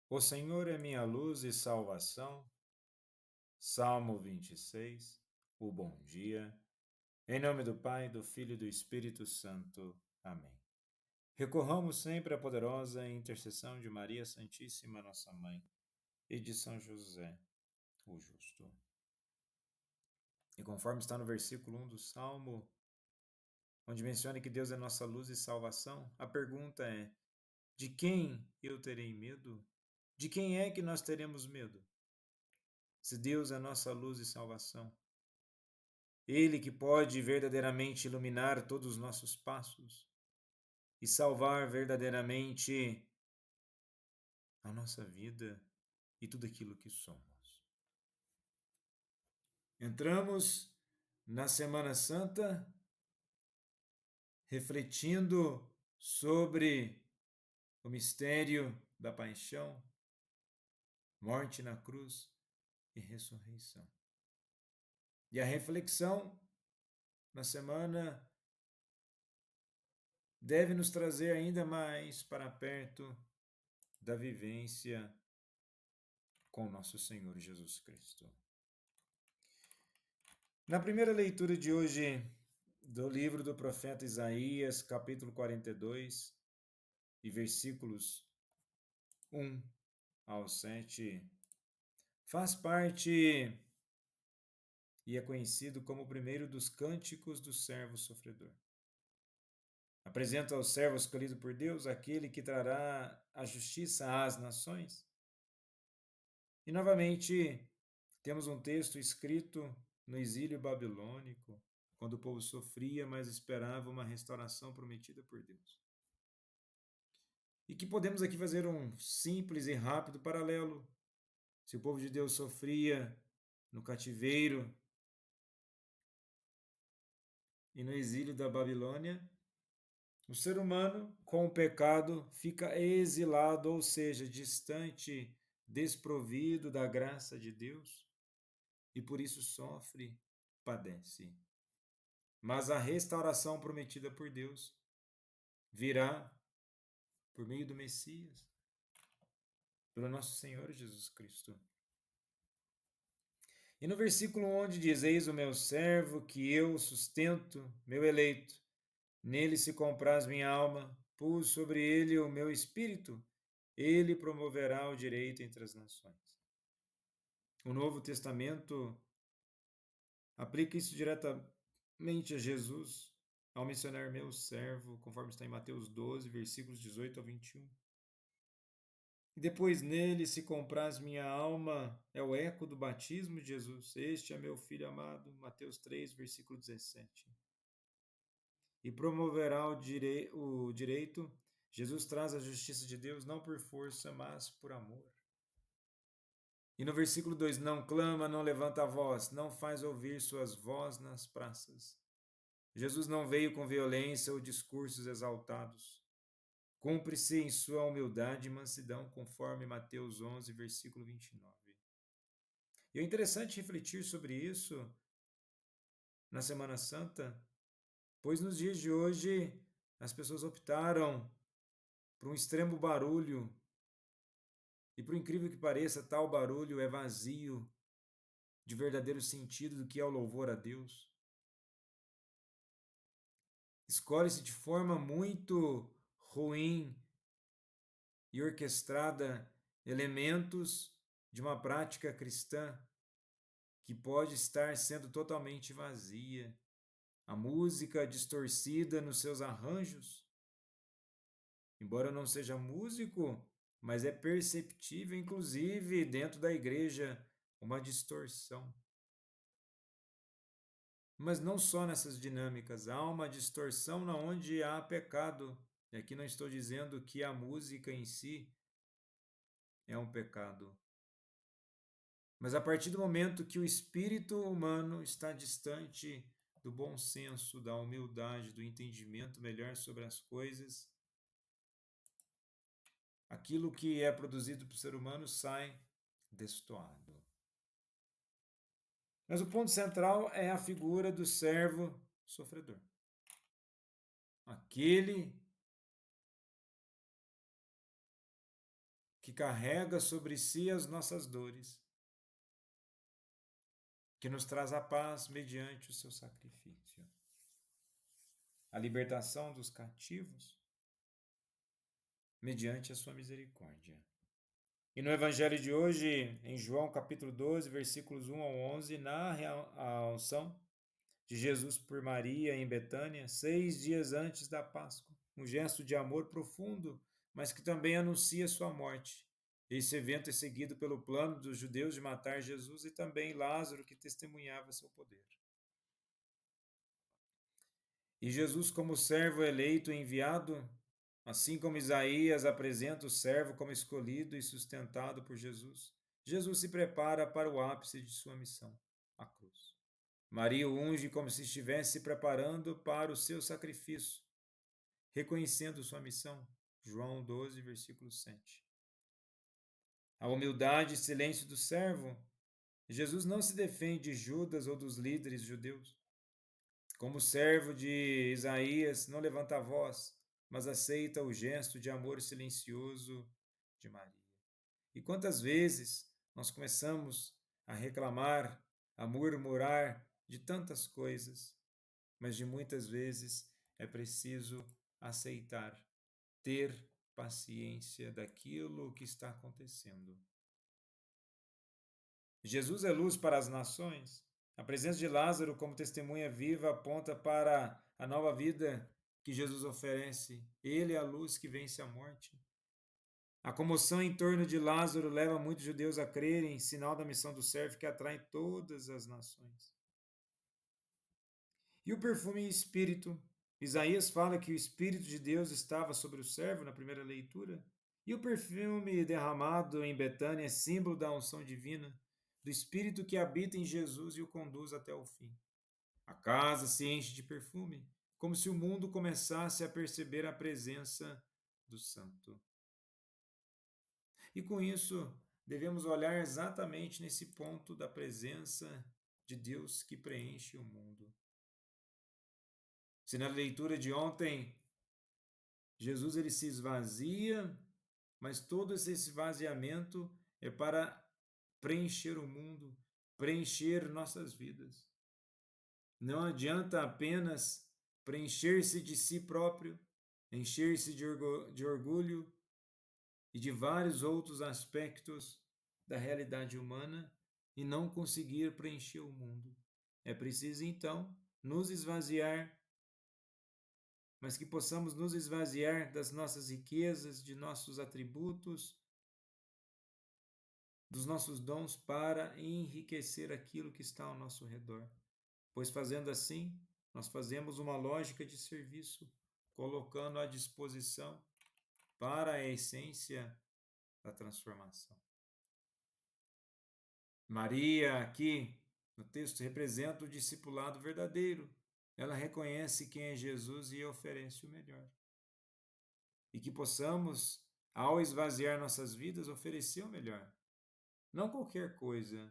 O Senhor é minha luz e salvação. Salmo 26. O bom dia. Em nome do Pai, do Filho e do Espírito Santo. Amém. Recorramos sempre à poderosa intercessão de Maria Santíssima, nossa Mãe, e de São José, o Justo. E conforme está no versículo 1 do Salmo, onde menciona que Deus é nossa luz e salvação, a pergunta é: de quem eu terei medo? De quem é que nós teremos medo? Se Deus é nossa luz e salvação, Ele que pode verdadeiramente iluminar todos os nossos passos e salvar verdadeiramente a nossa vida e tudo aquilo que somos. Entramos na Semana Santa refletindo sobre o mistério da paixão, morte na cruz e ressurreição. E a reflexão na semana deve nos trazer ainda mais para perto da vivência com nosso Senhor Jesus Cristo. Na primeira leitura de hoje do livro do profeta Isaías, capítulo 42, e versículos 1 ao 7, faz parte e é conhecido como o primeiro dos cânticos do servo sofredor. Apresenta ao servo escolhido por Deus aquele que trará a justiça às nações. E novamente temos um texto escrito no exílio babilônico, quando o povo sofria, mas esperava uma restauração prometida por Deus. E que podemos aqui fazer um simples e rápido paralelo. Se o povo de Deus sofria no cativeiro e no exílio da Babilônia, o ser humano, com o pecado, fica exilado, ou seja, distante, desprovido da graça de Deus, e por isso sofre, padece. Mas a restauração prometida por Deus virá por meio do Messias, pelo nosso Senhor Jesus Cristo. E no versículo onde diz: Eis o meu servo, que eu sustento, meu eleito, nele se compraz minha alma, pus sobre ele o meu espírito, ele promoverá o direito entre as nações. O Novo Testamento aplica isso diretamente a Jesus, ao mencionar meu servo, conforme está em Mateus 12, versículos 18 ao 21. E depois nele se compraz minha alma, é o eco do batismo de Jesus. Este é meu filho amado, Mateus 3, versículo 17. E promoverá o direito. Jesus traz a justiça de Deus não por força, mas por amor. E no versículo 2, não clama, não levanta a voz, não faz ouvir suas vozes nas praças. Jesus não veio com violência ou discursos exaltados. Cumpre-se em sua humildade e mansidão, conforme Mateus 11, versículo 29. E é interessante refletir sobre isso na Semana Santa, pois nos dias de hoje as pessoas optaram por um extremo barulho, e por incrível que pareça, tal barulho é vazio de verdadeiro sentido do que é o louvor a Deus. Escolhe-se de forma muito ruim e orquestrada elementos de uma prática cristã que pode estar sendo totalmente vazia. A música distorcida nos seus arranjos, embora eu não seja músico, mas é perceptível, inclusive dentro da igreja, uma distorção. Mas não só nessas dinâmicas, há uma distorção na onde há pecado. E aqui não estou dizendo que a música em si é um pecado. Mas a partir do momento que o espírito humano está distante do bom senso, da humildade, do entendimento melhor sobre as coisas, aquilo que é produzido pelo ser humano sai destoado. Mas o ponto central é a figura do servo sofredor. Aquele que carrega sobre si as nossas dores, que nos traz a paz mediante o seu sacrifício, a libertação dos cativos mediante a sua misericórdia. E no evangelho de hoje, em João capítulo 12, versículos 1 ao 11, narra a unção de Jesus por Maria em Betânia, 6 dias antes da Páscoa. Um gesto de amor profundo, mas que também anuncia sua morte. Esse evento é seguido pelo plano dos judeus de matar Jesus e também Lázaro, que testemunhava seu poder. E Jesus, como servo eleito e enviado, assim como Isaías apresenta o servo como escolhido e sustentado por Jesus, Jesus se prepara para o ápice de sua missão, a cruz. Maria o unge como se estivesse se preparando para o seu sacrifício, reconhecendo sua missão. João 12, versículo 7. A humildade e silêncio do servo. Jesus não se defende de Judas ou dos líderes judeus. Como servo de Isaías, não levanta a voz, mas aceita o gesto de amor silencioso de Maria. E quantas vezes nós começamos a reclamar, a murmurar de tantas coisas, mas de muitas vezes é preciso aceitar, ter paciência daquilo que está acontecendo. Jesus é luz para as nações. A presença de Lázaro como testemunha viva aponta para a nova vida que Jesus oferece. Ele é a luz que vence a morte. A comoção em torno de Lázaro leva muitos judeus a crerem, sinal da missão do servo que atrai todas as nações. E o perfume e espírito. Isaías fala que o Espírito de Deus estava sobre o servo na primeira leitura. E o perfume derramado em Betânia é símbolo da unção divina, do Espírito que habita em Jesus e o conduz até o fim. A casa se enche de perfume, como se o mundo começasse a perceber a presença do Santo. E com isso, devemos olhar exatamente nesse ponto da presença de Deus que preenche o mundo. Se na leitura de ontem, Jesus ele se esvazia, mas todo esse esvaziamento é para preencher o mundo, preencher nossas vidas. Não adianta apenas preencher-se de si próprio, encher-se de orgulho e de vários outros aspectos da realidade humana e não conseguir preencher o mundo. É preciso, então, nos esvaziar, mas que possamos nos esvaziar das nossas riquezas, de nossos atributos, dos nossos dons para enriquecer aquilo que está ao nosso redor. Pois fazendo assim, nós fazemos uma lógica de serviço, colocando à disposição para a essência da transformação. Maria, aqui no texto, representa o discipulado verdadeiro. Ela reconhece quem é Jesus e oferece o melhor. E que possamos, ao esvaziar nossas vidas, oferecer o melhor. Não qualquer coisa.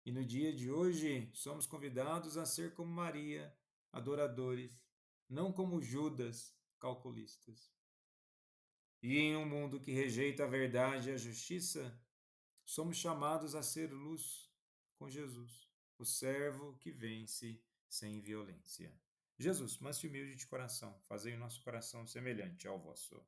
E no dia de hoje, somos convidados a ser como Maria, adoradores, não como Judas, calculistas. E em um mundo que rejeita a verdade e a justiça, somos chamados a ser luz com Jesus, o servo que vence sem violência. Jesus, manso e humilde de coração, fazei o nosso coração semelhante ao vosso.